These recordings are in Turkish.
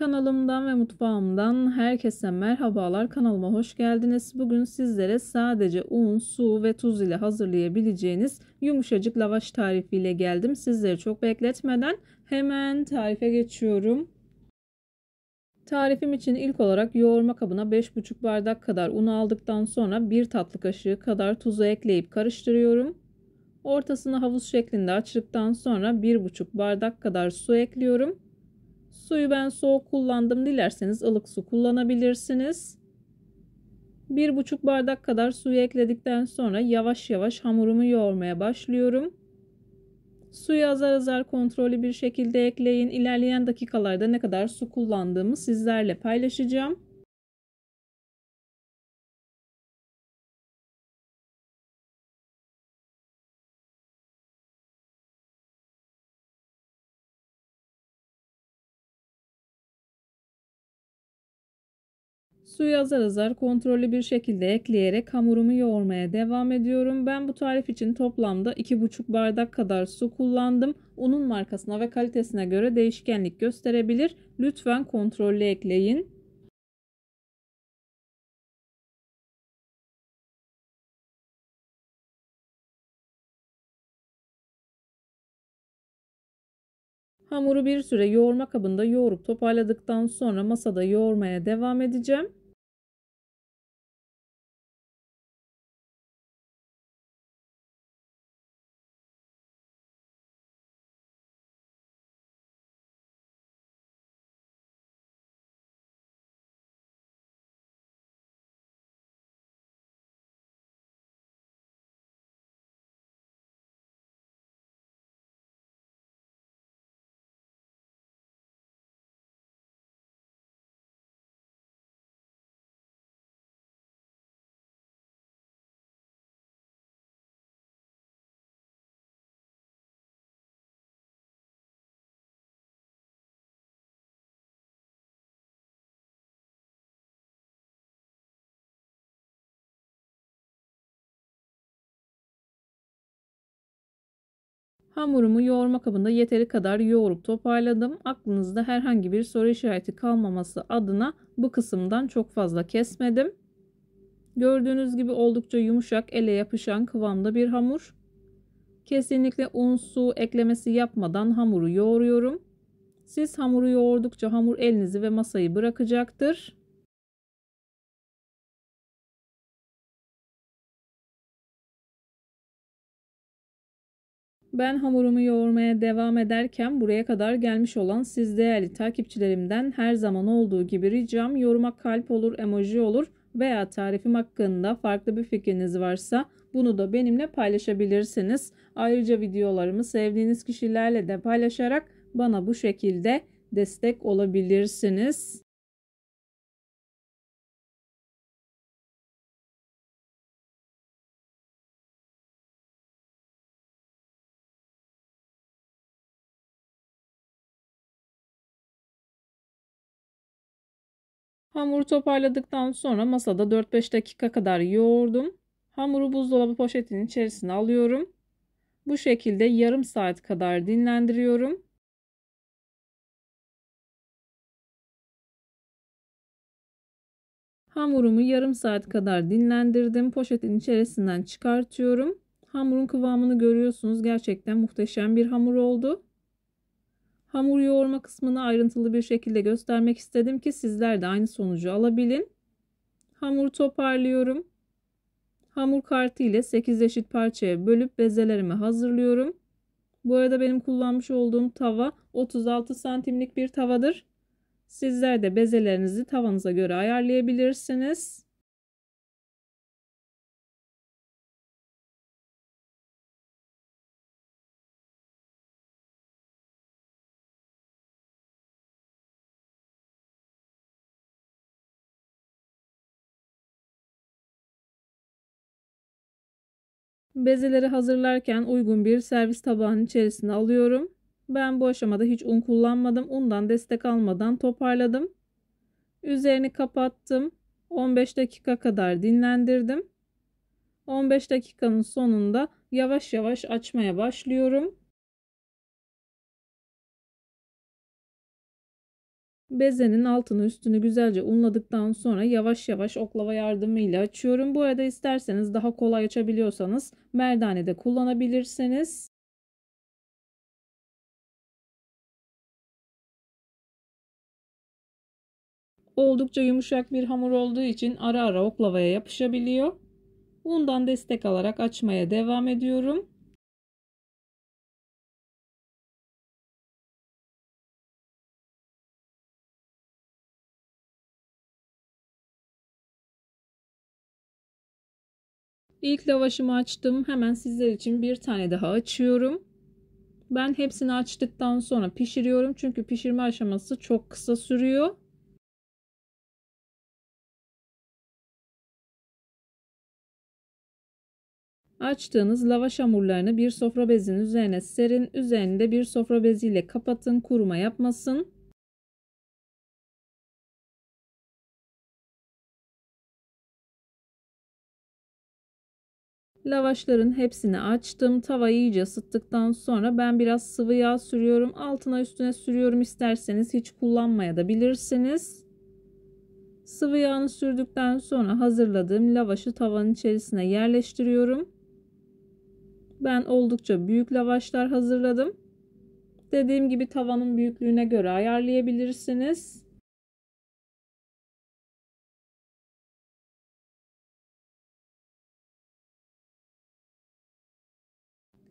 Kanalımdan ve mutfağımdan herkese merhabalar. Kanalıma hoş geldiniz. Bugün sizlere sadece un, su ve tuz ile hazırlayabileceğiniz yumuşacık lavaş tarifiyle geldim. Sizleri çok bekletmeden hemen tarife geçiyorum. Tarifim için ilk olarak yoğurma kabına 5,5 bardak kadar un aldıktan sonra 1 tatlı kaşığı kadar tuzu ekleyip karıştırıyorum. Ortasını havuz şeklinde açtıktan sonra 1,5 bardak kadar su ekliyorum. Suyu ben soğuk kullandım. Dilerseniz ılık su kullanabilirsiniz. 1,5 bardak kadar suyu ekledikten sonra yavaş yavaş hamurumu yoğurmaya başlıyorum. Suyu azar azar kontrollü bir şekilde ekleyin. İlerleyen dakikalarda ne kadar su kullandığımı sizlerle paylaşacağım. Suyu azar azar kontrollü bir şekilde ekleyerek hamurumu yoğurmaya devam ediyorum. Ben bu tarif için toplamda 2,5 bardak kadar su kullandım. Unun markasına ve kalitesine göre değişkenlik gösterebilir. Lütfen kontrollü ekleyin. Hamuru bir süre yoğurma kabında yoğurup toparladıktan sonra masada yoğurmaya devam edeceğim. Hamurumu yoğurma kabında yeteri kadar yoğurup toparladım. Aklınızda herhangi bir soru işareti kalmaması adına bu kısımdan çok fazla kesmedim. Gördüğünüz gibi oldukça yumuşak, ele yapışan kıvamda bir hamur. Kesinlikle un, su eklemesi yapmadan hamuru yoğuruyorum. Siz hamuru yoğurdukça hamur elinizi ve masayı bırakacaktır. Ben hamurumu yoğurmaya devam ederken buraya kadar gelmiş olan siz değerli takipçilerimden her zaman olduğu gibi ricam yoruma kalp olur, emoji olur veya tarifim hakkında farklı bir fikriniz varsa bunu da benimle paylaşabilirsiniz. Ayrıca videolarımı sevdiğiniz kişilerle de paylaşarak bana bu şekilde destek olabilirsiniz. Hamuru toparladıktan sonra masada 4-5 dakika kadar yoğurdum. Hamuru buzdolabı poşetinin içerisine alıyorum. Bu şekilde yarım saat kadar dinlendiriyorum. Hamurumu yarım saat kadar dinlendirdim. Poşetin içerisinden çıkartıyorum. Hamurun kıvamını görüyorsunuz. Gerçekten muhteşem bir hamur oldu. Hamur yoğurma kısmını ayrıntılı bir şekilde göstermek istedim ki sizler de aynı sonucu alabilin. Hamuru toparlıyorum. Hamur kartı ile 8 eşit parçaya bölüp bezelerimi hazırlıyorum. Bu arada benim kullanmış olduğum tava 36 santimlik bir tavadır. Sizler de bezelerinizi tavanıza göre ayarlayabilirsiniz. Bezeleri hazırlarken uygun bir servis tabağının içerisine alıyorum. Ben bu aşamada hiç un kullanmadım. Undan destek almadan toparladım. Üzerini kapattım. 15 dakika kadar dinlendirdim. 15 dakikanın sonunda yavaş yavaş açmaya başlıyorum. Bezenin altını üstünü güzelce unladıktan sonra yavaş yavaş oklava yardımıyla açıyorum. Bu arada isterseniz daha kolay açabiliyorsanız merdane de kullanabilirsiniz. Oldukça yumuşak bir hamur olduğu için ara ara oklavaya yapışabiliyor. Undan destek alarak açmaya devam ediyorum. İlk lavaşımı açtım. Hemen sizler için bir tane daha açıyorum. Ben hepsini açtıktan sonra pişiriyorum. Çünkü pişirme aşaması çok kısa sürüyor. Açtığınız lavaş hamurlarını bir sofra bezinin üzerine serin. Üzerini de bir sofra beziyle kapatın. Kuruma yapmasın. Lavaşların hepsini açtım. Tavayı iyice ısıttıktan sonra ben biraz sıvı yağ sürüyorum. Altına üstüne sürüyorum. İsterseniz hiç kullanmaya da bilirsiniz. Sıvı yağını sürdükten sonra hazırladığım lavaşı tavanın içerisine yerleştiriyorum. Ben oldukça büyük lavaşlar hazırladım. Dediğim gibi tavanın büyüklüğüne göre ayarlayabilirsiniz.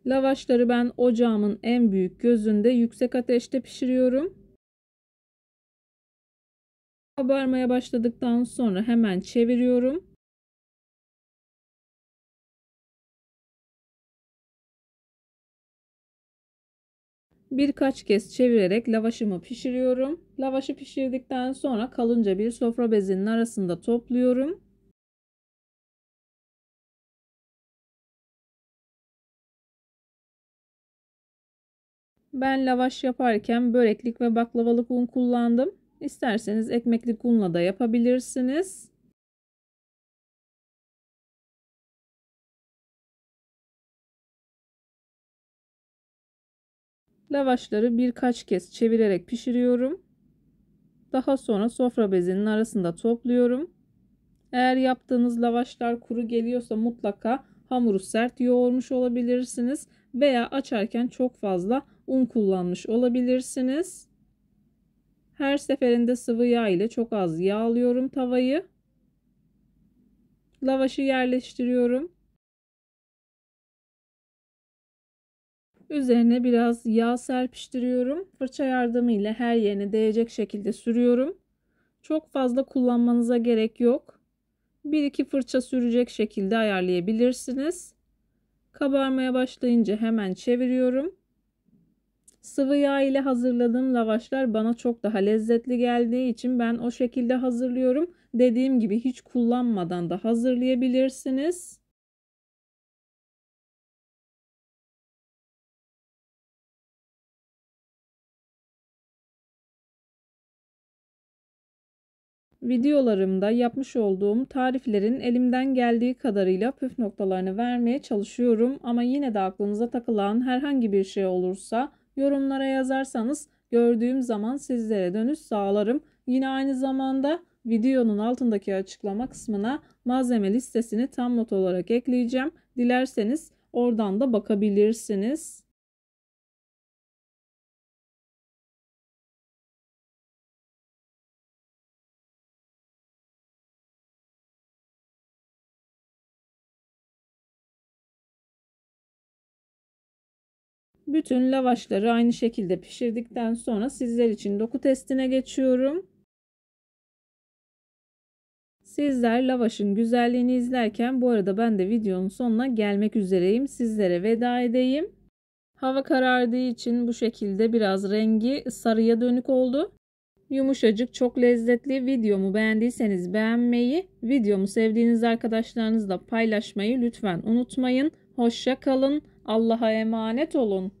Lavaşları ben ocağımın en büyük gözünde yüksek ateşte pişiriyorum. Kabarmaya başladıktan sonra hemen çeviriyorum. Birkaç kez çevirerek lavaşımı pişiriyorum. Lavaşı pişirdikten sonra kalınca bir sofra bezinin arasında topluyorum. Ben lavaş yaparken böreklik ve baklavalık un kullandım. İsterseniz ekmeklik unla da yapabilirsiniz. Lavaşları birkaç kez çevirerek pişiriyorum. Daha sonra sofra bezinin arasında topluyorum. Eğer yaptığınız lavaşlar kuru geliyorsa mutlaka hamuru sert yoğurmuş olabilirsiniz veya açarken çok fazla un kullanmış olabilirsiniz. Her seferinde sıvı yağ ile çok az yağlıyorum tavayı. Lavaşı yerleştiriyorum. Üzerine biraz yağ serpiştiriyorum. Fırça yardımıyla her yerine değecek şekilde sürüyorum. Çok fazla kullanmanıza gerek yok. 1-2 fırça sürecek şekilde ayarlayabilirsiniz. Kabarmaya başlayınca hemen çeviriyorum. Sıvı yağ ile hazırladığım lavaşlar bana çok daha lezzetli geldiği için ben o şekilde hazırlıyorum. Dediğim gibi hiç kullanmadan da hazırlayabilirsiniz. Videolarımda yapmış olduğum tariflerin elimden geldiği kadarıyla püf noktalarını vermeye çalışıyorum. Ama yine de aklınıza takılan herhangi bir şey olursa yorumlara yazarsanız gördüğüm zaman sizlere dönüş sağlarım. Yine aynı zamanda videonun altındaki açıklama kısmına malzeme listesini tam not olarak ekleyeceğim. Dilerseniz oradan da bakabilirsiniz. Bütün lavaşları aynı şekilde pişirdikten sonra sizler için doku testine geçiyorum. Sizler lavaşın güzelliğini izlerken bu arada ben de videonun sonuna gelmek üzereyim. Sizlere veda edeyim. Hava karardığı için bu şekilde biraz rengi sarıya dönük oldu. Yumuşacık, çok lezzetli. Videomu beğendiyseniz beğenmeyi, videomu sevdiğiniz arkadaşlarınızla paylaşmayı lütfen unutmayın. Hoşça kalın. Allah'a emanet olun.